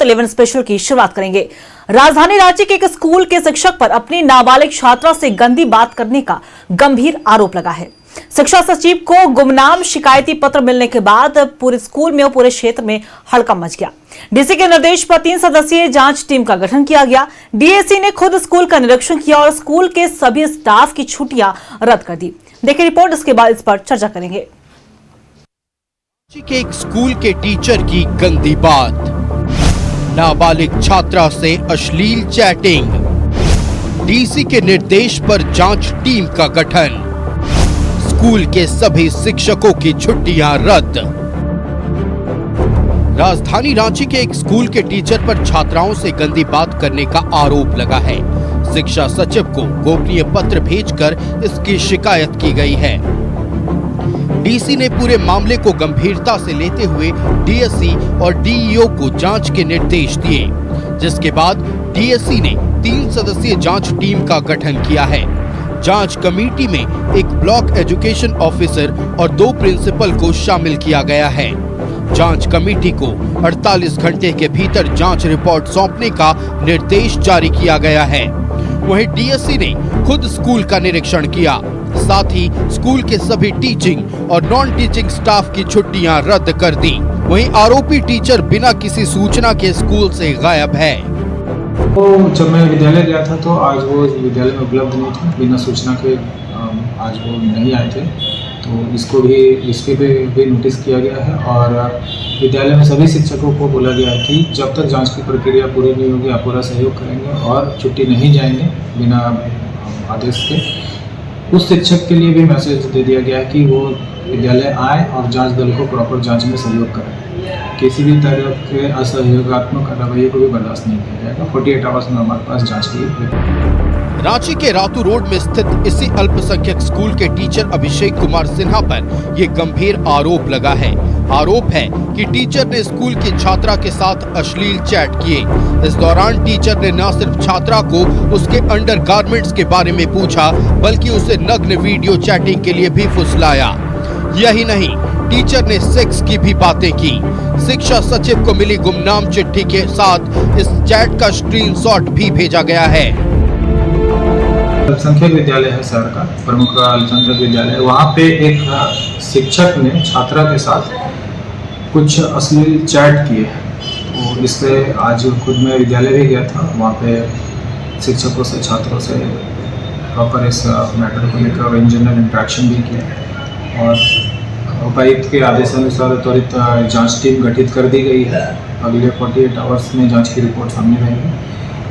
11 special की शुरुआत करेंगे। राजधानी रांची के एक स्कूल के शिक्षक पर अपनी नाबालिग छात्रा से गंदी बात करने का गंभीर आरोप लगा है। शिक्षा सचिव को गुमनाम शिकायती पत्र मिलने के बाद पूरे स्कूल में और पूरे क्षेत्र में हड़कंप मच गया। डीसी के निर्देश पर 3 सदस्यीय जांच टीम का गठन किया गया। डीएससी ने खुद स्कूल का निरीक्षण किया और स्कूल के सभी स्टाफ की छुट्टियां रद्द कर दी। देखिए रिपोर्ट, इसके बाद इस पर चर्चा करेंगे। के एक स्कूल के टीचर की गंदी बात, नाबालिग छात्रा से अश्लील चैटिंग, डीसी के निर्देश पर जांच टीम का गठन, स्कूल के सभी शिक्षकों की छुट्टियां रद्द। राजधानी रांची के एक स्कूल के टीचर पर छात्राओं से गंदी बात करने का आरोप लगा है। शिक्षा सचिव को गोपनीय पत्र भेजकर इसकी शिकायत की गई है। डीसी ने पूरे मामले को गंभीरता से लेते हुए डीएससी और डीईओ को जांच के निर्देश दिए, जिसके बाद डीएससी ने 3 सदस्यीय जांच टीम का गठन किया है। जांच कमेटी में एक ब्लॉक एजुकेशन ऑफिसर और 2 प्रिंसिपल को शामिल किया गया है। जांच कमेटी को 48 घंटे के भीतर जांच रिपोर्ट सौंपने का निर्देश जारी किया गया है। वहीं डीएससी ने खुद स्कूल का निरीक्षण किया, साथ ही स्कूल के सभी टीचिंग और नॉन टीचिंग स्टाफ की छुट्टियां रद्द कर दी। वहीं आरोपी टीचर बिना किसी सूचना के स्कूल से गायब है। वो जब मैं विद्यालय गया था तो आज वो विद्यालय में उपलब्ध नहीं था, बिना सूचना के आज वो नहीं आए थे। तो इसके भी नोटिस किया गया है और विद्यालय में सभी शिक्षकों को बोला गया है कि जब तक जांच की प्रक्रिया पूरी नहीं होगी आप पूरा सहयोग करेंगे और छुट्टी नहीं जाएंगे बिना आदेश के। उस शिक्षक के लिए भी मैसेज दे दिया गया है कि वो विद्यालय आए और जांच दल को प्रॉपर जांच में सहयोग करें। किसी भी तरह के असहयोगात्मक रवैये को भी बर्दाश्त नहीं किया जाएगा। 48 आवर्स में हमारे पास जांच की। रांची के रातू रोड में स्थित इसी अल्पसंख्यक स्कूल के टीचर अभिषेक कुमार सिन्हा पर ये गंभीर आरोप लगा है। आरोप है कि टीचर ने स्कूल की छात्रा के साथ अश्लील चैट किए। इस दौरान टीचर ने न सिर्फ छात्रा को उसके अंडरगारमेंट्स के बारे में पूछा, बल्कि उसे नग्न वीडियो चैटिंग के लिए भी फुसलाया। यही नहीं, टीचर ने सेक्स की भी बातें की। शिक्षा सचिव को मिली गुमनाम चिट्ठी के साथ इस चैट का स्क्रीनशॉट भी भेजा गया है। अल्पसंख्यक विद्यालय है शहर का, प्रमुख अल्पसंख्यक विद्यालय। वहाँ पे एक शिक्षक ने छात्रा के साथ कुछ अश्लील चैट किए हैं। तो इस पे आज खुद मैं विद्यालय भी गया था, वहाँ पे शिक्षकों से छात्रों से प्रॉपर इस मैटर को लेकर इंजनरल इंट्रैक्शन भी किया और उपायुक्त के आदेशानुसार त्वरित जांच टीम गठित कर दी गई है। अगले 48 आवर्स में जांच की रिपोर्ट सामने रहेगी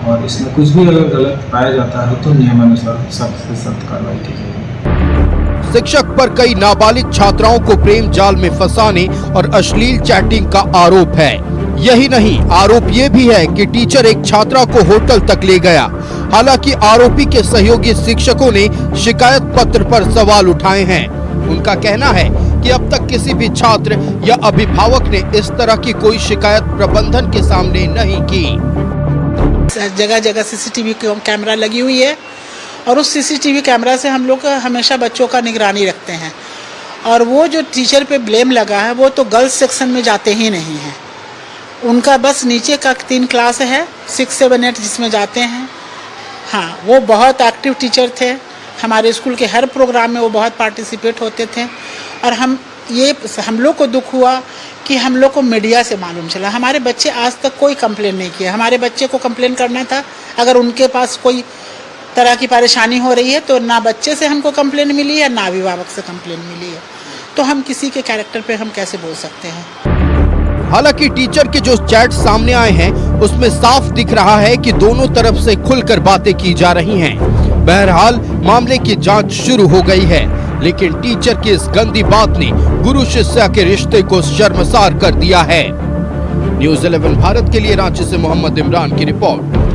और इसमें कुछ भी अगर गलत पाया जाता है तो नियमानुसार सख्त से सख्त कार्रवाई की जाएगी। शिक्षक पर कई नाबालिग छात्राओं को प्रेम जाल में फंसाने और अश्लील चैटिंग का आरोप है। यही नहीं, आरोप ये भी है कि टीचर एक छात्रा को होटल तक ले गया। हालांकि आरोपी के सहयोगी शिक्षकों ने शिकायत पत्र पर सवाल उठाए हैं। उनका कहना है कि अब तक किसी भी छात्र या अभिभावक ने इस तरह की कोई शिकायत प्रबंधन के सामने नहीं की। जगह जगह सीसीटीवी कैमरा लगी हुई है और उस सीसीटीवी कैमरा से हम लोग हमेशा बच्चों का निगरानी रखते हैं। और वो जो टीचर पे ब्लेम लगा है वो तो गर्ल्स सेक्शन में जाते ही नहीं है। उनका बस नीचे का 3 क्लास है, 6, 7, 8 जिसमें जाते हैं। हाँ, वो बहुत एक्टिव टीचर थे। हमारे स्कूल के हर प्रोग्राम में वो बहुत पार्टिसिपेट होते थे। और हम लोग को दुख हुआ कि हम लोग को मीडिया से मालूम चला। हमारे बच्चे आज तक कोई कंप्लेन नहीं किया। हमारे बच्चे को कंप्लेन करना था, अगर उनके पास कोई तरह की परेशानी हो रही है तो ना बच्चे से हमको कंप्लेन मिली है ना अभिभावक से कंप्लेन मिली है। तो हम किसी के कैरेक्टर पे हम कैसे बोल सकते हैं। हालांकि टीचर के जो चैट सामने आए हैं उसमें साफ दिख रहा है कि दोनों तरफ से खुलकर बातें की जा रही हैं। बहरहाल मामले की जांच शुरू हो गई है, लेकिन टीचर की इस गंदी बात ने गुरु शिष्य के रिश्ते को शर्मसार कर दिया है। न्यूज़ 11 भारत के लिए रांची से मोहम्मद इमरान की रिपोर्ट।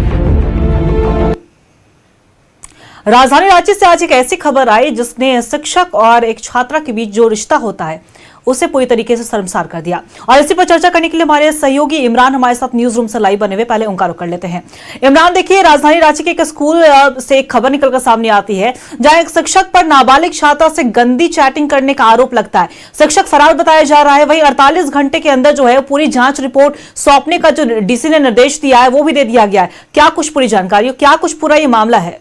राजधानी रांची से आज एक ऐसी खबर आई जिसने शिक्षक और एक छात्रा के बीच जो रिश्ता होता है उसे पूरी तरीके से शर्मसार कर दिया। और इसी पर चर्चा करने के लिए हमारे सहयोगी इमरान हमारे साथ न्यूज रूम से लाइव बने हुए, पहले उनका रुख कर लेते हैं। इमरान, देखिए, राजधानी रांची के एक स्कूल से एक खबर निकलकर सामने आती है जहां एक शिक्षक पर नाबालिग छात्रा से गंदी चैटिंग करने का आरोप लगता है। शिक्षक फरार बताया जा रहा है। वहीं 48 घंटे के अंदर जो है पूरी जांच रिपोर्ट सौंपने का जो डीसी ने निर्देश दिया है वो भी दे दिया गया है। क्या कुछ पूरी जानकारी, क्या कुछ पूरा ये मामला है?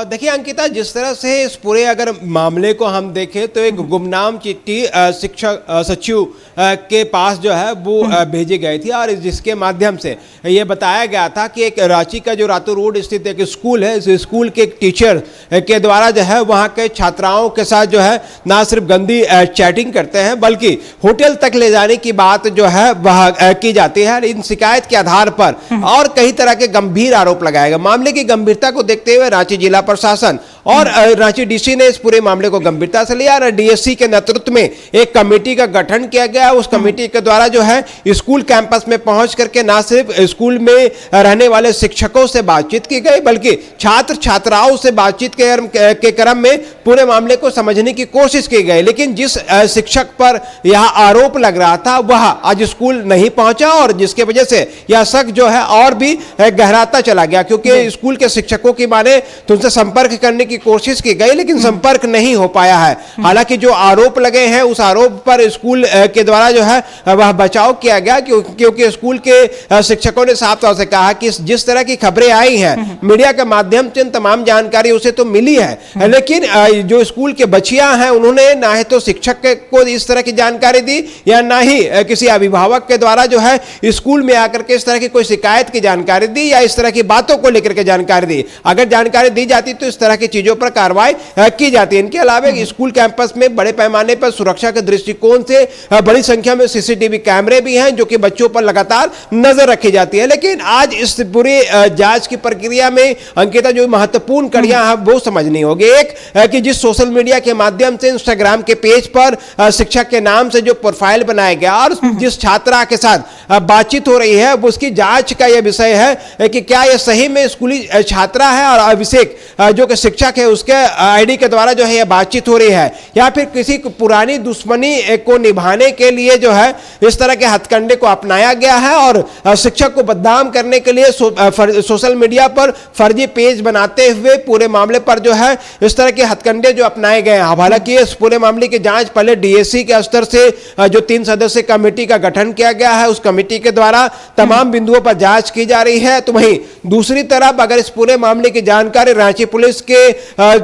देखिए अंकिता, जिस तरह से इस पूरे अगर मामले को हम देखें तो एक गुमनाम चिट्ठी शिक्षक सचिव के पास जो है वो भेजी गई थी और जिसके माध्यम से ये बताया गया था कि एक रांची का जो रातू रोड स्थित एक स्कूल है, इस स्कूल के एक टीचर के द्वारा जो है वहाँ के छात्राओं के साथ जो है ना सिर्फ गंदी चैटिंग करते हैं बल्कि होटल तक ले जाने की बात जो है वह की जाती है। इन शिकायत के आधार पर और कई तरह के गंभीर आरोप लगाए गए। मामले की गंभीरता को देखते हुए रांची जिला प्रशासन और रांची डीसी ने इस पूरे मामले को गंभीरता से लिया और डीएससी के नेतृत्व में एक कमेटी का गठन किया गया। उस कमेटी के द्वारा जो है स्कूल कैंपस में पहुंच करके ना सिर्फ स्कूल में रहने वाले शिक्षकों से बातचीत की गई बल्कि छात्र छात्राओं से बातचीत के क्रम में पूरे मामले को समझने की कोशिश की गई। लेकिन जिस शिक्षक पर यह आरोप लग रहा था वह आज स्कूल नहीं पहुंचा और जिसकी वजह से यह शक जो है और भी गहराता चला गया, क्योंकि स्कूल के शिक्षकों की माने तो उनसे संपर्क करने की कोशिश की गई लेकिन संपर्क नहीं हो पाया है। हालांकि जो आरोप लगे हैं उस आरोप पर स्कूल के द्वारा जो है वह बचाव किया गया, क्योंकि स्कूल के शिक्षकों ने साफ तौर से कहा कि जिस तरह की खबरें आई हैं मीडिया के माध्यम से तमाम जानकारी उसे तो मिली है लेकिन जो स्कूल के बच्चियां हैं उन्होंने ना ही तो शिक्षक को इस तरह की जानकारी दी या ना ही किसी अभिभावक के द्वारा जो है स्कूल में आकर के इस तरह की कोई शिकायत की जानकारी दी या इस तरह की बातों को लेकर के जानकारी दी। अगर जानकारी दी जाती तो इस तरह की चीजों पर कार्रवाई की जाती है। इनके अलावा स्कूल कैंपस में बड़े पैमाने पर सुरक्षा के दृष्टिकोण से बड़ी संख्या में सीसीटीवी कैमरे भी हैं जो कि बच्चों पर लगातार नजर रखी जाती है। लेकिन आज इस पूरी जांच की प्रक्रिया में अंकिता जो महत्वपूर्ण कड़ियां हैं वो समझनी होगी। एक कि जिस सोशल मीडिया के माध्यम से इंस्टाग्राम के पेज पर शिक्षक के नाम से जो प्रोफाइल बनाया गया और जिस छात्रा के साथ बातचीत हो रही है उसकी जांच का यह विषय है कि क्या यह सही में स्कूली छात्रा है और अभिषेक जो कि शिक्षक है उसके आईडी के द्वारा जो है यह बातचीत हो रही है या फिर किसी पुरानी दुश्मनी को निभाने के लिए जो है इस तरह के हथकंडे को अपनाया गया है और शिक्षक को बदनाम करने के लिए सोशल मीडिया पर फर्जी पेज बनाते हुए पूरे मामले पर जो है इस तरह के हथकंडे जो अपनाए गए हैं। हालांकि इस पूरे मामले की जांच पहले डीएससी के स्तर से जो 3 सदस्यीय कमेटी का गठन किया गया है उस कमेटी के द्वारा तमाम बिंदुओं पर जांच की जा रही है। तो वहीं दूसरी तरफ अगर इस पूरे मामले की जानकारी रांची पुलिस के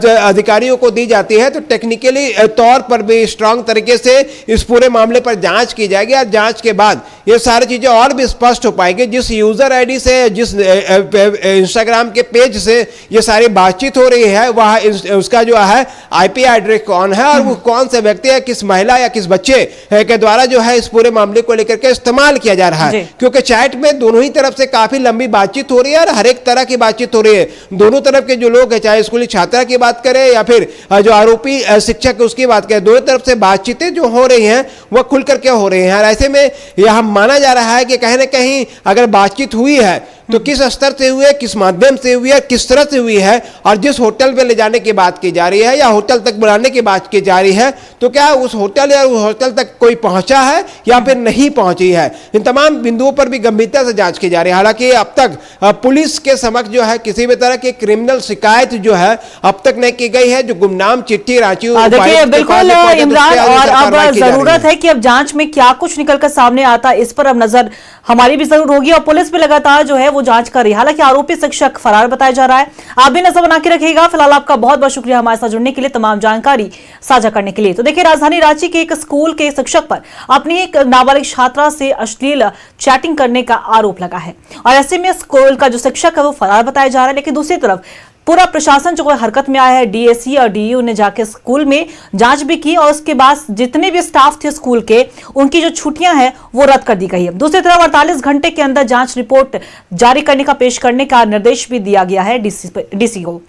अधिकारियों को दी जाती है तो टेक्निकली तौर पर भी स्ट्रांग तरीके से इस पूरे मामले पर जांच की जाएगी और जांच के बाद ये सारी चीजें और भी स्पष्ट हो पाएगी। जिस यूजर आईडी से जिस इंस्टाग्राम के पेज से ये सारी बातचीत हो रही है वह उसका जो है आईपी एड्रेस कौन है और वो कौन से व्यक्ति है, किस महिला या किस बच्चे के द्वारा जो है इस पूरे मामले को लेकर के इस्तेमाल किया जा रहा है। क्योंकि चैट में दोनों ही तरफ से काफी लंबी बातचीत हो रही है और हर एक तरह की बातचीत हो रही है। दोनों तरफ के जो लोग हैं चाहे स्कूली छात्रा की बात करें या फिर जो आरोपी शिक्षक है उसकी बात करें, दोनों तरफ से बातचीतें जो हो रही हैं वह खुल करके हो रही हैं। ऐसे में यह माना जा रहा है कि कहीं ना कहीं अगर बातचीत हुई है तो किस स्तर से हुई है, किस माध्यम से हुई है, किस तरह से हुई है और जिस होटल में ले जाने की बात की जा रही है या होटल तक बुलाने की बात की जा रही है तो क्या उस होटल या उस होटल तक कोई पहुंचा है या फिर नहीं पहुंची है। इन तमाम बिंदुओं पर भी गंभीरता से जांच की जा रही है। हालांकि अब तक पुलिस के समक्ष जो है किसी भी तरह की क्रिमिनल शिकायत जो है अब तक नहीं की गई है। जो गुमनाम चिट्ठी रांची बिल्कुल इमरान, और अब जरूरत है कि अब जांच में क्या कुछ निकलकर सामने आता है इस पर अब नजर हमारी भी जरूर होगी और पुलिस भी लगातार जो है वो जांच कर रही है। हालांकि आरोपी शिक्षक फरार बताया जा रहा है। आप भी नजर बना के रखिएगा। फिलहाल आपका बहुत बहुत शुक्रिया हमारे साथ जुड़ने के लिए, तमाम जानकारी साझा करने के लिए। तो देखिए, राजधानी रांची के एक स्कूल के शिक्षक पर अपनी एक नाबालिग छात्रा से अश्लील चैटिंग करने का आरोप लगा है और ऐसे में स्कूल का जो शिक्षक है वो फरार बताया जा रहा है। लेकिन दूसरी तरफ पूरा प्रशासन जो हरकत में आया है, डीएससी और डीयू ने जाके स्कूल में जांच भी की और उसके बाद जितने भी स्टाफ थे स्कूल के उनकी जो छुट्टियां हैं वो रद्द कर दी गई है। दूसरी तरफ 48 घंटे के अंदर जांच रिपोर्ट जारी करने का पेश करने का निर्देश भी दिया गया है डीसी को।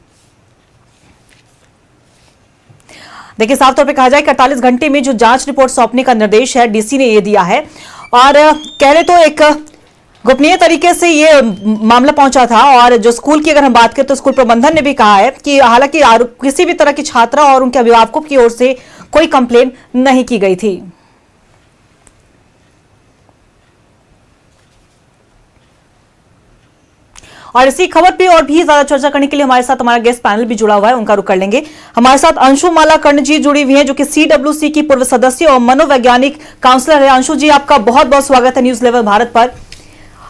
देखिए, साफ तौर पे कहा जाए कि 48 घंटे में जो जांच रिपोर्ट सौंपने का निर्देश है डीसी ने ये दिया है और कह रहे तो एक गोपनीय तरीके से ये मामला पहुंचा था। और जो स्कूल की अगर हम बात करें तो स्कूल प्रबंधन ने भी कहा है कि हालांकि किसी भी तरह की छात्रा और उनके अभिभावकों की ओर से कोई कंप्लेन नहीं की गई थी। और इसी खबर पे और भी ज्यादा चर्चा करने के लिए हमारे साथ हमारा गेस्ट पैनल भी जुड़ा हुआ है, उनका रुख कर लेंगे। हमारे साथ अंशुमाला कर्ण जी जुड़ी हुई हैं, जो कि CWC की पूर्व सदस्य और मनोवैज्ञानिक काउंसलर है। अंशु जी, आपका बहुत बहुत स्वागत है न्यूज 11 भारत पर।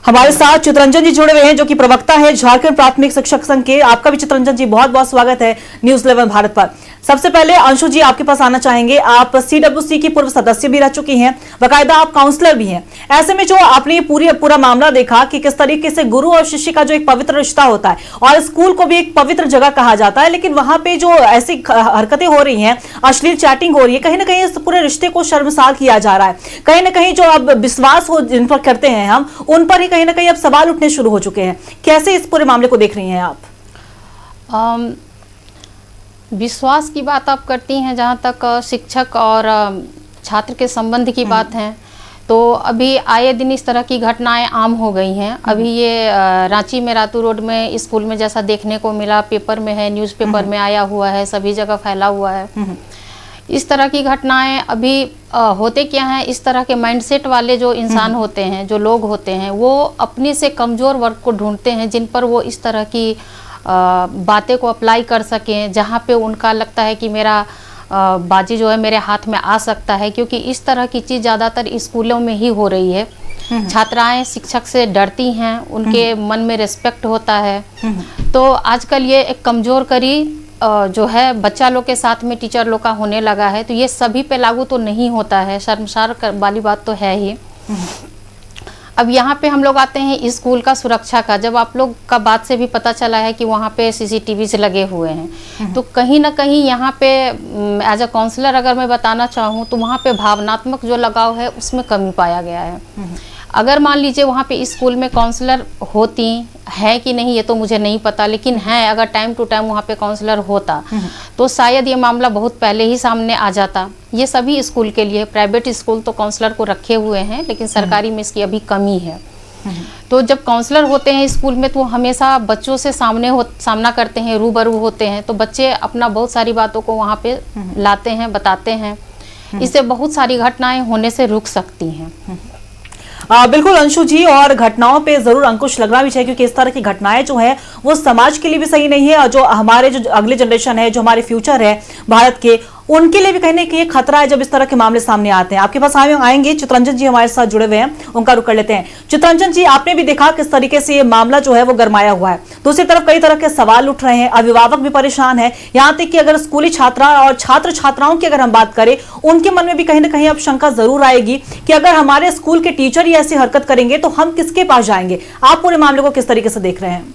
हमारे साथ चितरंजन जी जुड़े हुए हैं, जो कि प्रवक्ता है झारखंड प्राथमिक शिक्षक संघ के। आपका भी चितरंजन जी बहुत बहुत स्वागत है न्यूज 11 भारत पर। सबसे पहले अंशु जी, आपके पास आना चाहेंगे। आप CWC की पूर्व सदस्य भी रह चुकी हैं, बाकायदा आप काउंसलर भी हैं। ऐसे में जो आपने पूरा मामला देखा कि किस तरीके से गुरु और शिष्य का जो एक पवित्र रिश्ता होता है, और स्कूल को भी एक पवित्र जगह कहा जाता है, लेकिन वहां पे जो ऐसी हरकतें हो रही हैं, अश्लील चैटिंग हो रही है, कहीं ना कहीं इस पूरे रिश्ते को शर्मसार किया जा रहा है। कहीं ना कहीं जो अब विश्वास हो जिन पर करते हैं हम, उन पर ही कहीं ना कहीं अब सवाल उठने शुरू हो चुके हैं। कैसे इस पूरे मामले को देख रही हैं आप? विश्वास की बात आप करती हैं, जहाँ तक शिक्षक और छात्र के संबंध की बात है, तो अभी आए दिन इस तरह की घटनाएं आम हो गई हैं। अभी ये रांची में रातू रोड में स्कूल में जैसा देखने को मिला, पेपर में है, न्यूज़पेपर में आया हुआ है, सभी जगह फैला हुआ है। इस तरह की घटनाएं अभी होते क्या हैं, इस तरह के माइंडसेट वाले जो इंसान होते हैं, जो लोग होते हैं, वो अपने से कमज़ोर वर्ग को ढूंढते हैं जिन पर वो इस तरह की बातें को अप्लाई कर सकें, जहाँ पे उनका लगता है कि मेरा बाजी जो है मेरे हाथ में आ सकता है। क्योंकि इस तरह की चीज़ ज़्यादातर स्कूलों में ही हो रही है। छात्राएं शिक्षक से डरती हैं, उनके मन में रिस्पेक्ट होता है। तो आजकल ये एक कमज़ोर करी जो है बच्चा लोग के साथ में टीचर लोग का होने लगा है। तो ये सभी पे लागू तो नहीं होता है, शर्मसार वाली बात तो है ही। अब यहाँ पे हम लोग आते हैं स्कूल का सुरक्षा का। जब आप लोग का बात से भी पता चला है कि वहाँ पे CCTV लगे हुए हैं, तो कहीं ना कहीं यहाँ पे एज अ काउंसलर अगर मैं बताना चाहूँ तो वहाँ पे भावनात्मक जो लगाव है उसमें कमी पाया गया है। अगर मान लीजिए वहाँ पे स्कूल में काउंसलर होती है कि नहीं ये तो मुझे नहीं पता, लेकिन है, अगर टाइम टू टाइम वहाँ पे काउंसलर होता तो शायद ये मामला बहुत पहले ही सामने आ जाता। ये सभी स्कूल के लिए, प्राइवेट स्कूल तो काउंसलर को रखे हुए हैं, लेकिन सरकारी में इसकी अभी कमी है। तो जब काउंसलर होते हैं स्कूल में तो हमेशा बच्चों से सामना करते हैं, रूबरू होते हैं, तो बच्चे अपना बहुत सारी बातों को वहाँ पे लाते हैं, बताते हैं। इससे बहुत सारी घटनाएं होने से रुक सकती हैं। बिल्कुल अंशु जी, और घटनाओं पे जरूर अंकुश लगना भी चाहिए, क्योंकि इस तरह की घटनाएं जो है वो समाज के लिए भी सही नहीं है, और जो हमारे जो अगले जनरेशन है, जो हमारे फ्यूचर है भारत के, उनके लिए भी कहीं ना कहीं खतरा है जब इस तरह के मामले सामने आते हैं। आपके पास आएंगे चितरंजन जी हमारे साथ जुड़े हुए हैं, उनका रुख कर लेते हैं। चितरंजन जी, आपने भी देखा किस तरीके से ये मामला जो है वो गरमाया हुआ है। दूसरी तरफ कई तरह के सवाल उठ रहे हैं, अभिभावक भी परेशान है, यहाँ तक कि अगर स्कूली छात्रा और छात्र छात्राओं की अगर हम बात करें, उनके मन में भी कहीं ना कहीं अब शंका जरूर आएगी कि अगर हमारे स्कूल के टीचर ही ऐसी हरकत करेंगे तो हम किसके पास जाएंगे। आप पूरे मामले को किस तरीके से देख रहे हैं?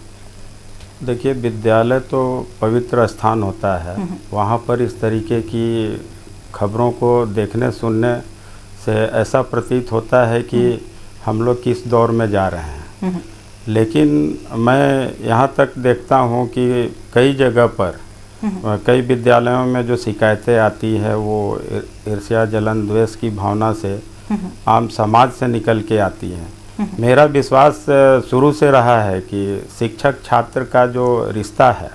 देखिए, विद्यालय तो पवित्र स्थान होता है, वहाँ पर इस तरीके की खबरों को देखने सुनने से ऐसा प्रतीत होता है कि हम लोग किस दौर में जा रहे हैं। लेकिन मैं यहाँ तक देखता हूँ कि कई जगह पर, कई विद्यालयों में जो शिकायतें आती है वो ईर्ष्या, जलन, द्वेष की भावना से आम समाज से निकल के आती है। मेरा विश्वास शुरू से रहा है कि शिक्षक छात्र का जो रिश्ता है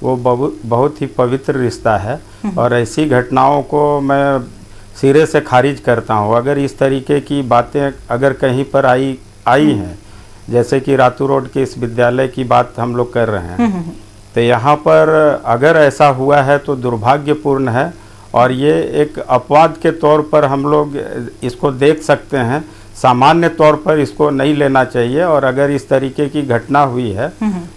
वो बहुत ही पवित्र रिश्ता है, और ऐसी घटनाओं को मैं सिरे से खारिज करता हूँ। अगर इस तरीके की बातें अगर कहीं पर आई हैं, जैसे कि रातू रोड के इस विद्यालय की बात हम लोग कर रहे हैं, तो यहाँ पर अगर ऐसा हुआ है तो दुर्भाग्यपूर्ण है, और ये एक अपवाद के तौर पर हम लोग इसको देख सकते हैं। सामान्य तौर पर इसको नहीं लेना चाहिए, और अगर इस तरीके की घटना हुई है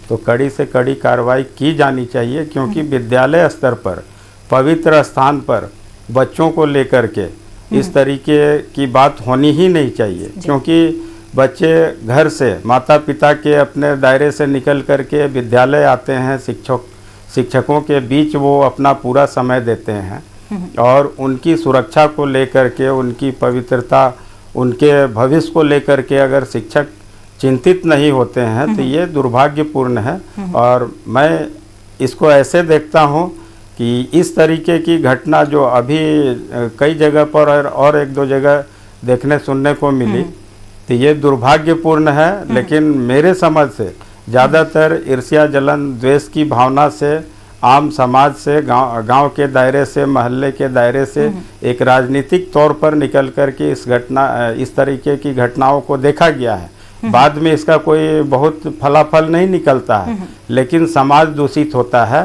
तो कड़ी से कड़ी कार्रवाई की जानी चाहिए, क्योंकि विद्यालय स्तर पर, पवित्र स्थान पर बच्चों को लेकर के इस तरीके की बात होनी ही नहीं चाहिए। क्योंकि बच्चे घर से, माता पिता के अपने दायरे से निकल कर के विद्यालय आते हैं, शिक्षकों के बीच वो अपना पूरा समय देते हैं, और उनकी सुरक्षा को लेकर के, उनकी पवित्रता, उनके भविष्य को लेकर के अगर शिक्षक चिंतित नहीं होते हैं तो ये दुर्भाग्यपूर्ण है। और मैं इसको ऐसे देखता हूँ कि इस तरीके की घटना जो अभी कई जगह पर और एक दो जगह देखने सुनने को मिली, तो ये दुर्भाग्यपूर्ण है। लेकिन मेरे समझ से ज़्यादातर ईर्ष्या, जलन, द्वेष की भावना से आम समाज से, गांव के दायरे से, मोहल्ले के दायरे से एक राजनीतिक तौर पर निकल कर के इस तरीके की घटनाओं को देखा गया है। बाद में इसका कोई बहुत फलाफल नहीं निकलता है, लेकिन समाज दूषित होता है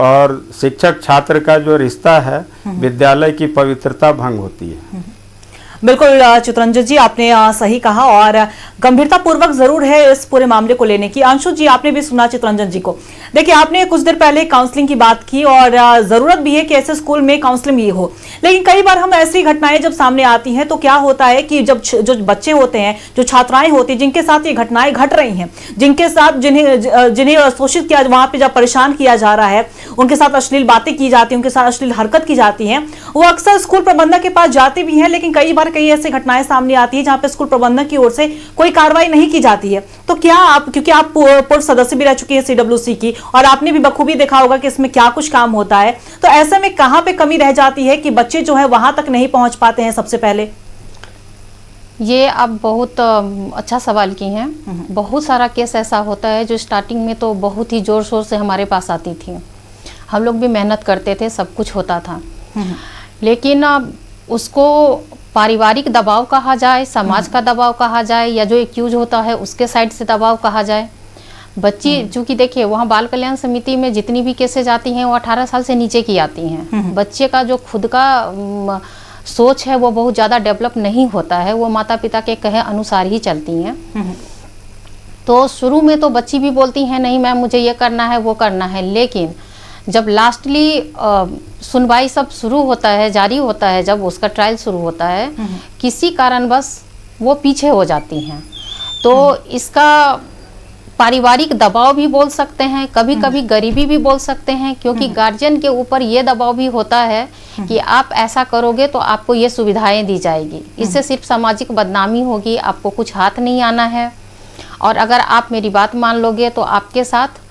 और शिक्षक छात्र का जो रिश्ता है, विद्यालय की पवित्रता भंग होती है। बिल्कुल चित्रंजन जी, आपने सही कहा और गंभीरता पूर्वक जरूर है इस पूरे मामले को लेने की। अंशु जी, आपने भी सुना चित्रंजन जी को। देखिए, आपने कुछ देर पहले काउंसलिंग की बात की और जरूरत भी है कि ऐसे स्कूल में काउंसलिंग भी हो, लेकिन कई बार हम ऐसी घटनाएं जब सामने आती हैं तो क्या होता है कि जब जो बच्चे होते हैं, जो छात्राएं होती हैं, जिनके साथ ये घटनाएं घट रही हैं, जिनके साथ जिन्हें शोषित किया, वहां पे जब परेशान किया जा रहा है, उनके साथ अश्लील बातें की जाती हैं, उनके साथ अश्लील हरकत की जाती है, वो अक्सर स्कूल प्रबंधक के पास जाते भी हैं, लेकिन कई ऐसी घटनाएं सामने आती है जहां पे स्कूल प्रबंधक की ओर से कोई कार्रवाई नहीं की जाती है। तो क्या आप, क्योंकि आप पूर्व सदस्य भी रह चुके हैं CWC की और आपने भी बखूबी देखा होगा कि इसमें क्या कुछ काम होता है, तो ऐसे में कहां पे कमी रह जाती है कि बच्चे जो है वहां तक नहीं पहुंच पाते हैं? सबसे पहले ये आप बहुत अच्छा सवाल की हैं। बहुत सारा केस ऐसा होता है जो स्टार्टिंग में तो बहुत ही जोर शोर से हमारे पास आती थी, हम लोग भी मेहनत करते थे, सब कुछ होता था, लेकिन उसको पारिवारिक दबाव कहा जाए, समाज का दबाव कहा जाए, या जो एक्यूज होता है उसके साइड से दबाव कहा जाए। बच्ची चूंकि देखिए, वहाँ बाल कल्याण समिति में जितनी भी केसेज आती हैं वो 18 साल से नीचे की आती हैं। बच्चे का जो खुद का सोच है वो बहुत ज़्यादा डेवलप नहीं होता है, वो माता पिता के कहे अनुसार ही चलती हैं। तो शुरू में तो बच्ची भी बोलती हैं नहीं मैम मुझे ये करना है वो करना है, लेकिन जब लास्टली सुनवाई सब शुरू होता है, जारी होता है, जब उसका ट्रायल शुरू होता है, किसी कारणवश वो पीछे हो जाती हैं। तो इसका पारिवारिक दबाव भी बोल सकते हैं, कभी कभी गरीबी भी बोल सकते हैं, क्योंकि गार्जियन के ऊपर ये दबाव भी होता है कि आप ऐसा करोगे तो आपको ये सुविधाएं दी जाएगी, इससे सिर्फ सामाजिक बदनामी होगी, आपको कुछ हाथ नहीं आना है, और अगर आप मेरी बात मान लोगे तो आपके साथ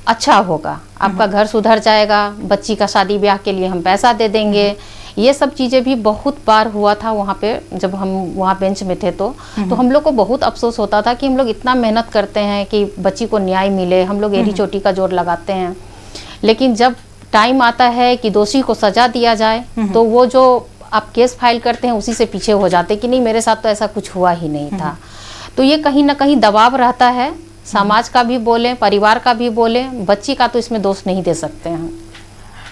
अच्छा होगा, आपका घर सुधर जाएगा, बच्ची का शादी ब्याह के लिए हम पैसा दे देंगे। ये सब चीज़ें भी बहुत बार हुआ था वहाँ पे, जब हम वहाँ बेंच में थे तो हम लोग को बहुत अफसोस होता था कि हम लोग इतना मेहनत करते हैं कि बच्ची को न्याय मिले, हम लोग एड़ी चोटी का जोर लगाते हैं, लेकिन जब टाइम आता है कि दोषी को सजा दिया जाए तो वो जो आप केस फाइल करते हैं उसी से पीछे हो जाते कि नहीं मेरे साथ तो ऐसा कुछ हुआ ही नहीं था। तो ये कहीं ना कहीं दबाव रहता है, समाज का भी बोले, परिवार का भी बोले, बच्ची का तो इसमें दोष नहीं दे सकते हैं।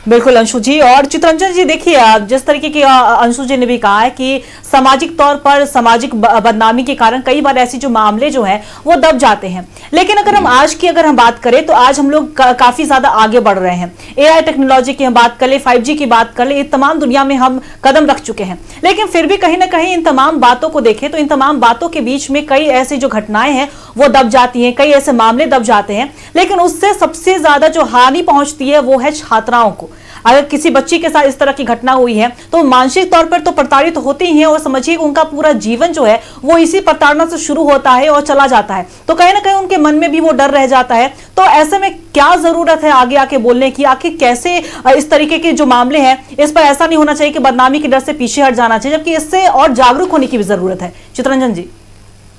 बिल्कुल अंशु जी। और चित्रंजन जी, देखिए जिस तरीके की अंशु जी ने भी कहा है कि सामाजिक तौर पर सामाजिक बदनामी के कारण कई बार ऐसी जो मामले जो हैं वो दब जाते हैं, लेकिन अगर हम आज की बात करें तो आज हम लोग काफी ज्यादा आगे बढ़ रहे हैं। AI टेक्नोलॉजी की हम बात कर ले, 5G की बात कर ले, ये तमाम दुनिया में हम कदम रख चुके हैं, लेकिन फिर भी कहीं ना कहीं इन तमाम बातों को देखें तो इन तमाम बातों के बीच में कई ऐसी जो घटनाएं हैं वो दब जाती हैं, कई ऐसे मामले दब जाते हैं, लेकिन उससे सबसे ज्यादा जो हानि पहुंचती है वो है छात्राओं को। अगर किसी बच्ची के साथ इस तरह की घटना हुई है तो मानसिक तौर पर तो प्रताड़ित होती ही है, और समझिए उनका पूरा जीवन जो है वो इसी प्रताड़ना से शुरू होता है और चला जाता है, तो कहीं ना कहीं उनके मन में भी वो डर रह जाता है। तो ऐसे में क्या जरूरत है आगे आके बोलने की, आखिर कैसे इस तरीके के जो मामले हैं इस पर ऐसा नहीं होना चाहिए कि बदनामी के डर से पीछे हट जाना चाहिए, जबकि इससे और जागरूक होने की भी जरूरत है। चित्रंजन जी,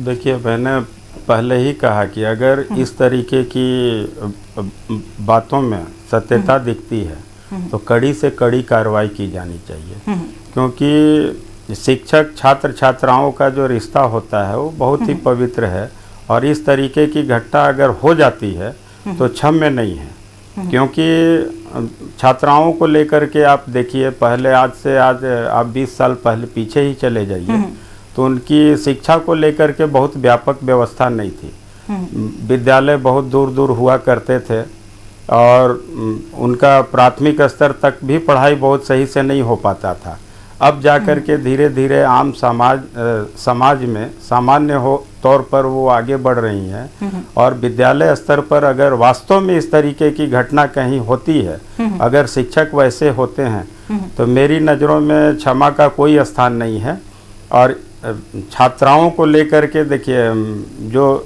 देखिए, मैंने पहले ही कहा कि अगर इस तरीके की बातों में सत्यता दिखती है तो कड़ी से कड़ी कार्रवाई की जानी चाहिए, क्योंकि शिक्षक छात्र छात्राओं का जो रिश्ता होता है वो बहुत ही पवित्र है, और इस तरीके की घटना अगर हो जाती है तो क्षम्य नहीं है। क्योंकि छात्राओं को लेकर के आप देखिए, पहले आज आप 20 साल पहले पीछे ही चले जाइए तो उनकी शिक्षा को लेकर के बहुत व्यापक व्यवस्था नहीं थी। विद्यालय बहुत दूर दूर हुआ करते थे और उनका प्राथमिक स्तर तक भी पढ़ाई बहुत सही से नहीं हो पाता था। अब जाकर के धीरे धीरे आम समाज में सामान्य तौर पर वो आगे बढ़ रही हैं, और विद्यालय स्तर पर अगर वास्तव में इस तरीके की घटना कहीं होती है, अगर शिक्षक वैसे होते हैं तो मेरी नज़रों में क्षमा का कोई स्थान नहीं है। और छात्राओं को लेकर के देखिए, जो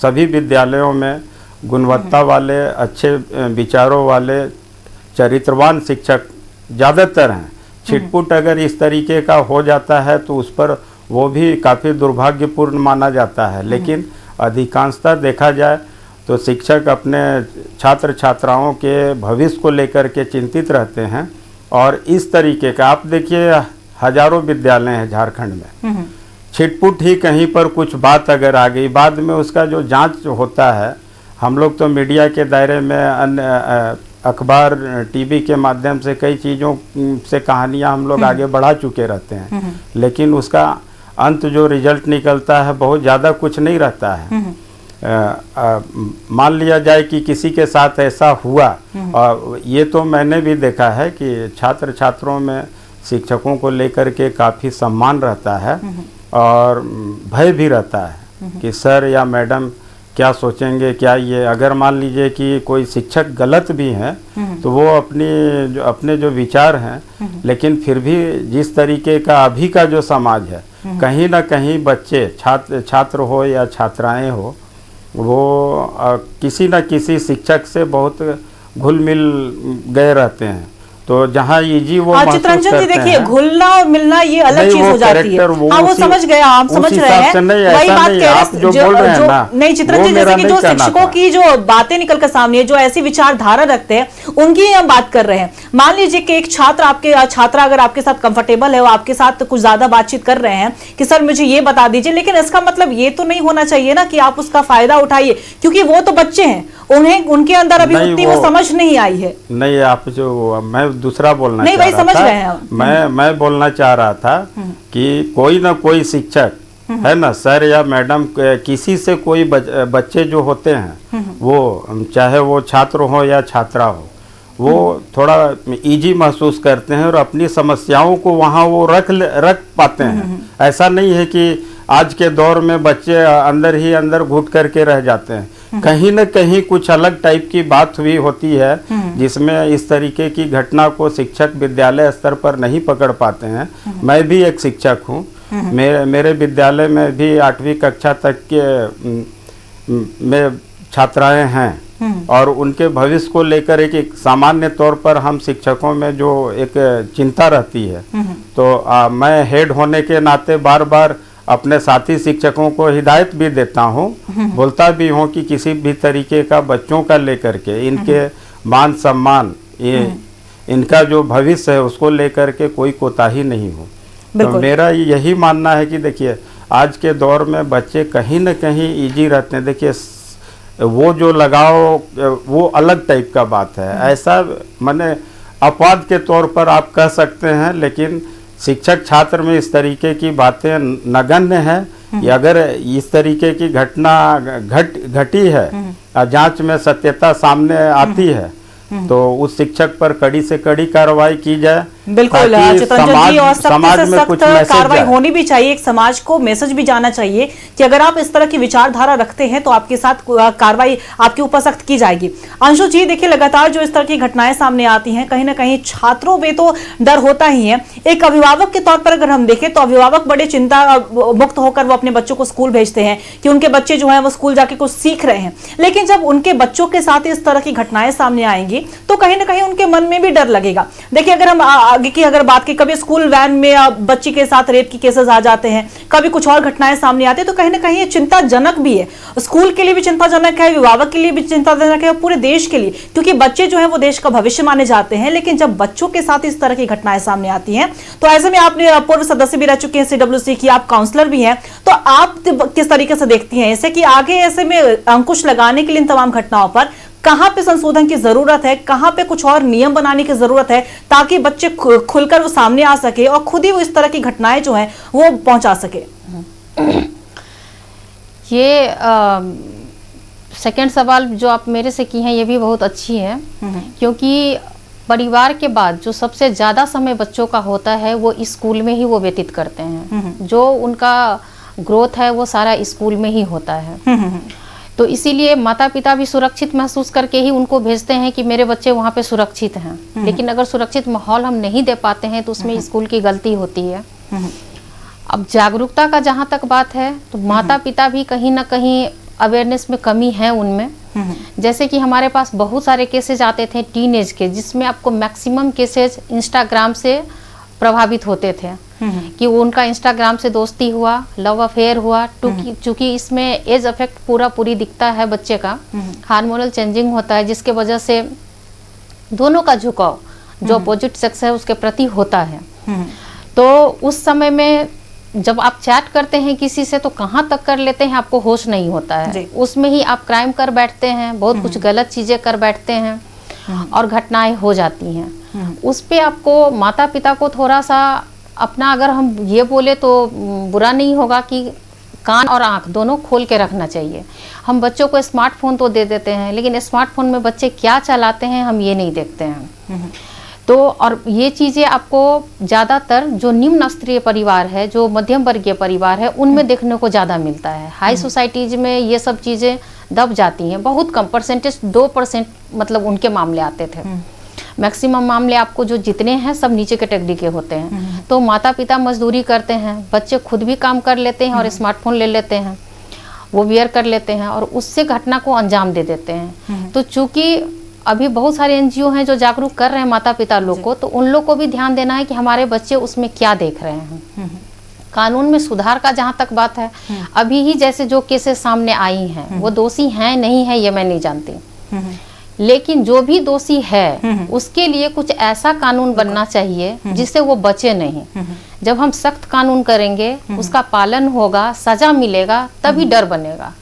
सभी विद्यालयों में गुणवत्ता वाले, अच्छे विचारों वाले, चरित्रवान शिक्षक ज़्यादातर हैं। छिटपुट अगर इस तरीके का हो जाता है तो उस पर वो भी काफ़ी दुर्भाग्यपूर्ण माना जाता है, लेकिन अधिकांशतः देखा जाए तो शिक्षक अपने छात्र छात्राओं के भविष्य को लेकर के चिंतित रहते हैं। और इस तरीके का आप देखिए हजारों विद्यालय हैं झारखंड में, छिटपुट ही कहीं पर कुछ बात अगर आ गई, बाद में उसका जो जांच होता है, हम लोग तो मीडिया के दायरे में अन्य अखबार टीवी के माध्यम से कई चीज़ों से कहानियां हम लोग आगे बढ़ा चुके रहते हैं, लेकिन उसका अंत जो रिजल्ट निकलता है बहुत ज़्यादा कुछ नहीं रहता है। मान लिया जाए कि किसी के साथ ऐसा हुआ, और ये तो मैंने भी देखा है कि छात्र छात्रों में शिक्षकों को लेकर के काफ़ी सम्मान रहता है और भय भी रहता है कि सर या मैडम क्या सोचेंगे, क्या ये अगर मान लीजिए कि कोई शिक्षक गलत भी हैं तो वो अपने जो विचार हैं, लेकिन फिर भी जिस तरीके का अभी का जो समाज है, कहीं ना कहीं बच्चे छात्र हो या छात्राएं हो, वो किसी न किसी शिक्षक से बहुत घुल मिल गए रहते हैं। तो जहाँ इजी वो चित्रंजन जी देखिए, घुलना और मिलना ये अलग चीज हो जाती है। हाँ, वो समझ गए, आप समझ रहे हैं, वही बात कह रहे हैं। नहीं चित्रंजन जी, जैसे कि जो शिक्षकों की जो बातें निकल कर सामने है, जो ऐसी विचारधारा रखते हैं, उनकी हम बात कर रहे हैं। मान लीजिए कि एक छात्र अगर आपके साथ कंफर्टेबल है, वो आपके साथ कुछ ज्यादा बातचीत कर रहे हैं कि सर मुझे ये बता दीजिए, लेकिन इसका मतलब ये तो नहीं होना चाहिए ना कि आप उसका फायदा उठाइए, क्योंकि वो तो बच्चे हैं, उनके अंदर अभी उतनी वो समझ नहीं आई है। नहीं, आप जो मैं दूसरा बोलना नहीं भाई, समझ रहे हैं मैं बोलना चाह रहा था कि कोई ना कोई शिक्षक है ना, सर या मैडम, किसी से कोई बच्चे जो होते हैं, वो चाहे वो छात्र हो या छात्रा हो, वो थोड़ा इजी महसूस करते हैं और अपनी समस्याओं को वहाँ वो रख पाते हैं। ऐसा नहीं है कि आज के दौर में बच्चे अंदर ही अंदर घुट करके रह जाते हैं। कहीं न कहीं कुछ अलग टाइप की बात हुई होती है, जिसमें इस तरीके की घटना को शिक्षक विद्यालय स्तर पर नहीं पकड़ पाते हैं। मैं भी एक शिक्षक हूँ, मेरे विद्यालय में भी 8वीं कक्षा तक के में छात्राएं हैं, और उनके भविष्य को लेकर एक सामान्य तौर पर हम शिक्षकों में जो एक चिंता रहती है, तो मैं हेड होने के नाते बार बार अपने साथी शिक्षकों को हिदायत भी देता हूँ, बोलता भी हूँ कि किसी भी तरीके का बच्चों का लेकर के, इनके मान सम्मान, इनका जो भविष्य है उसको लेकर के कोई कोताही नहीं हो। तो मेरा यही मानना है कि देखिए आज के दौर में बच्चे कहीं न कहीं इजी रहते हैं। देखिए वो जो लगाव वो अलग टाइप का बात है, ऐसा माने अपवाद के तौर पर आप कह सकते हैं, लेकिन शिक्षक छात्र में इस तरीके की बातें नगण्य हैं। या अगर इस तरीके की घटना घटी है, जांच में सत्यता सामने आती है, तो उस शिक्षक पर कड़ी से कड़ी कार्रवाई की जाए। बिल्कुल चित्रंजन जी, और सख्त से सख्त कार्रवाई होनी भी चाहिए। एक समाज को मैसेज भी जाना चाहिए कि अगर आप इस तरह की विचारधारा रखते हैं तो आपके साथ कार्रवाई आपके ऊपर सख्त की जाएगी। अंशु जी देखिए, लगातार जो इस तरह की घटनाएं सामने आती हैं, कहीं ना कहीं छात्रों में तो डर होता ही है। एक अभिभावक के तौर पर अगर हम देखें तो अभिभावक बड़े चिंता मुक्त होकर वो अपने बच्चों को स्कूल भेजते हैं कि उनके बच्चे जो है वो स्कूल जाके कुछ सीख रहे हैं, लेकिन जब उनके बच्चों के साथ इस तरह की घटनाएं सामने आएंगी तो कहीं ना कहीं उनके मन में भी डर लगेगा। देखिए अगर हम आगे की अगर बात की, कभी स्कूल वैन में बच्ची के साथ रेप की केसेस आ जाते हैं, कभी कुछ और घटनाएं सामने आती है, तो कहीं ना कहीं ये चिंताजनक भी है। स्कूल के लिए भी चिंताजनक है, अभिभावक के लिए भी चिंताजनक है, और पूरे देश के लिए, क्योंकि बच्चे जो है वो देश का भविष्य माने जाते हैं। लेकिन जब बच्चों के साथ इस तरह की घटनाएं सामने आती हैं, तो ऐसे में आपने पूर्व सदस्य भी रह चुके हैं CWC की, आप काउंसलर भी हैं, तो आप किस तरीके से देखती हैं ऐसे कि आगे ऐसे में अंकुश लगाने के लिए इन तमाम घटनाओं पर कहां पे संशोधन की जरूरत है, कहां पे कुछ और नियम बनाने की जरूरत है, ताकि बच्चे खुलकर वो सामने आ सके और खुद ही वो इस तरह की घटनाएं जो हैं वो पहुंचा सके? ये सेकंड सवाल जो आप मेरे से की हैं ये भी बहुत अच्छी है, क्योंकि परिवार के बाद जो सबसे ज़्यादा समय बच्चों का होता है वो स्कूल में ही वो व्यतीत करते हैं। जो उनका ग्रोथ है वो सारा स्कूल में ही होता है। तो इसीलिए माता पिता भी सुरक्षित महसूस करके ही उनको भेजते हैं कि मेरे बच्चे वहाँ पे सुरक्षित हैं। लेकिन अगर सुरक्षित माहौल हम नहीं दे पाते हैं तो उसमें स्कूल की गलती होती है। अब जागरूकता का जहाँ तक बात है तो माता पिता भी कहीं ना कहीं अवेयरनेस में कमी है उनमें। जैसे कि हमारे पास बहुत सारे केसेज आते थे टीनेज के, जिसमें आपको मैक्सिमम केसेज इंस्टाग्राम से प्रभावित होते थे। कि उनका इंस्टाग्राम से दोस्ती हुआ, लव अफेयर हुआ, चूंकि इसमें एज अफेक्ट पूरी दिखता है बच्चे का, हार्मोनल चेंजिंग होता है जिसके वजह से दोनों का झुकाव जो अपोजिट सेक्स है उसके प्रति होता है। तो उस समय में जब आप चैट करते हैं किसी से तो कहाँ तक कर लेते हैं आपको होश नहीं होता है, उसमें ही आप क्राइम कर बैठते हैं, बहुत कुछ गलत चीजें कर बैठते हैं और घटनाएं हो जाती हैं। उस पे आपको माता पिता को थोड़ा सा अपना, अगर हम ये बोले तो बुरा नहीं होगा कि कान और आंख दोनों खोल के रखना चाहिए। हम बच्चों को स्मार्टफोन तो दे देते हैं लेकिन स्मार्टफोन में बच्चे क्या चलाते हैं हम ये नहीं देखते हैं। तो और ये चीज़ें आपको ज़्यादातर जो निम्न स्तरीय परिवार है, जो मध्यम वर्गीय परिवार है, उनमें देखने को ज़्यादा मिलता है। हाई सोसाइटीज में ये सब चीज़ें दब जाती हैं, बहुत कम परसेंटेज 2% मतलब उनके मामले आते थे। मैक्सिमम मामले आपको जो जितने हैं सब नीचे कैटेगरी के होते हैं। तो माता पिता मजदूरी करते हैं, बच्चे खुद भी काम कर लेते हैं और स्मार्टफोन ले लेते हैं, वो वियर कर लेते हैं और उससे घटना को अंजाम दे देते हैं। तो चूंकि अभी बहुत सारे एनजीओ हैं जो जागरूक कर रहे हैं माता पिता लोग को, तो उन लोग को भी ध्यान देना है कि हमारे बच्चे उसमें क्या देख रहे हैं। कानून में सुधार का जहाँ तक बात है, अभी ही जैसे जो केसेस सामने आई हैं वो दोषी हैं नहीं है ये मैं नहीं जानती, लेकिन जो भी दोषी है उसके लिए कुछ ऐसा कानून बनना चाहिए जिससे वो बचे नहीं। जब हम सख्त कानून करेंगे, उसका पालन होगा, सजा मिलेगा, तभी डर बनेगा।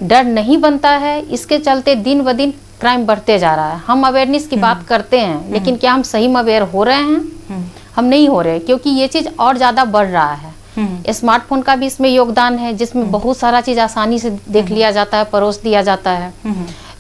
डर नहीं बनता है, इसके चलते दिन ब दिन क्राइम बढ़ते जा रहा है। हम अवेयरनेस की बात करते हैं लेकिन क्या हम सही में अवेयर हो रहे हैं? हम नहीं हो रहे, क्योंकि ये चीज और ज्यादा बढ़ रहा है। स्मार्टफोन का भी इसमें योगदान है जिसमें बहुत सारा चीज आसानी से देख लिया जाता है, परोस दिया जाता है।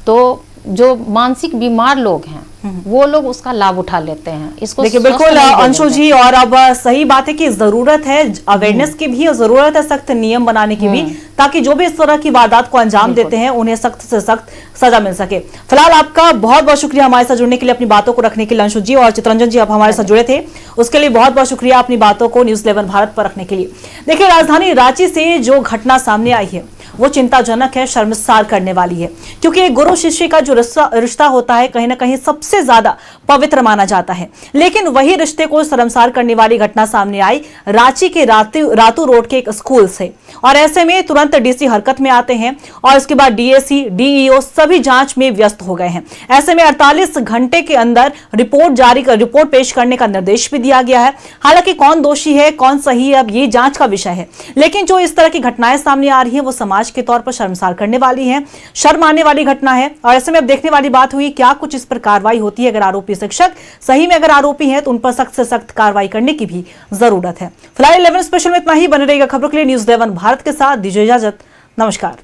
तो जो मानसिक बीमार लोग हैं वो लोग उसका लाभ उठा लेते हैं। इसको देखिए बिल्कुल अंशु जी, और अब सही बात है कि जरूरत है अवेयरनेस की भी और जरूरत है सख्त नियम बनाने की भी, ताकि जो भी इस तरह की वारदात को अंजाम देते हैं उन्हें सख्त से सख्त सजा मिल सके। फिलहाल आपका बहुत बहुत शुक्रिया हमारे साथ जुड़ने के लिए, अपनी बातों को रखने के लिए अंशु जी, और चितरंजन जी आप हमारे साथ जुड़े थे उसके लिए बहुत बहुत शुक्रिया अपनी बातों को न्यूज़ 11 भारत पर रखने के लिए। देखिए राजधानी रांची से जो घटना सामने आई है वो चिंताजनक है, शर्मसार करने वाली है, क्योंकि एक गुरु शिष्य का जो रिश्ता होता है कहीं ना कहीं सबसे ज्यादा पवित्र माना जाता है, लेकिन वही रिश्ते को शर्मसार करने वाली घटना सामने आई रांची के रातू रोड के एक स्कूल से। और ऐसे में तुरंत डीसी हरकत में आते हैं और इसके बाद डीएसी, डीईओ सभी जांच में व्यस्त हो गए हैं। ऐसे में 48 घंटे के अंदर रिपोर्ट पेश करने का निर्देश भी दिया गया है। हालांकि कौन दोषी है कौन सही है अब ये जांच का विषय है, लेकिन जो इस तरह की घटनाएं सामने आ रही हैं वो समाज के तौर पर शर्मसार करने वाली है, शर्म आने वाली घटना है। और ऐसे में अब देखने वाली बात हुई क्या कुछ इस पर कार्रवाई होती है। अगर आरोपी शिक्षक सही में अगर आरोपी है तो उन पर सख्त से सख्त कार्रवाई करने की भी जरूरत है। फिलहाल 11 स्पेशल में इतना ही। बने रहेगा खबरों के लिए न्यूज़ 11 भारत के साथ। दीजिए इजाजत, नमस्कार।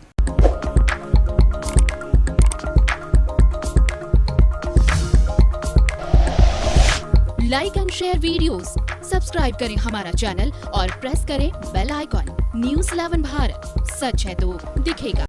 Like and share videos, subscribe करें हमारा चैनल और प्रेस करें बेल आइकॉन। न्यूज़ 11 भारत, सच है तो दिखेगा।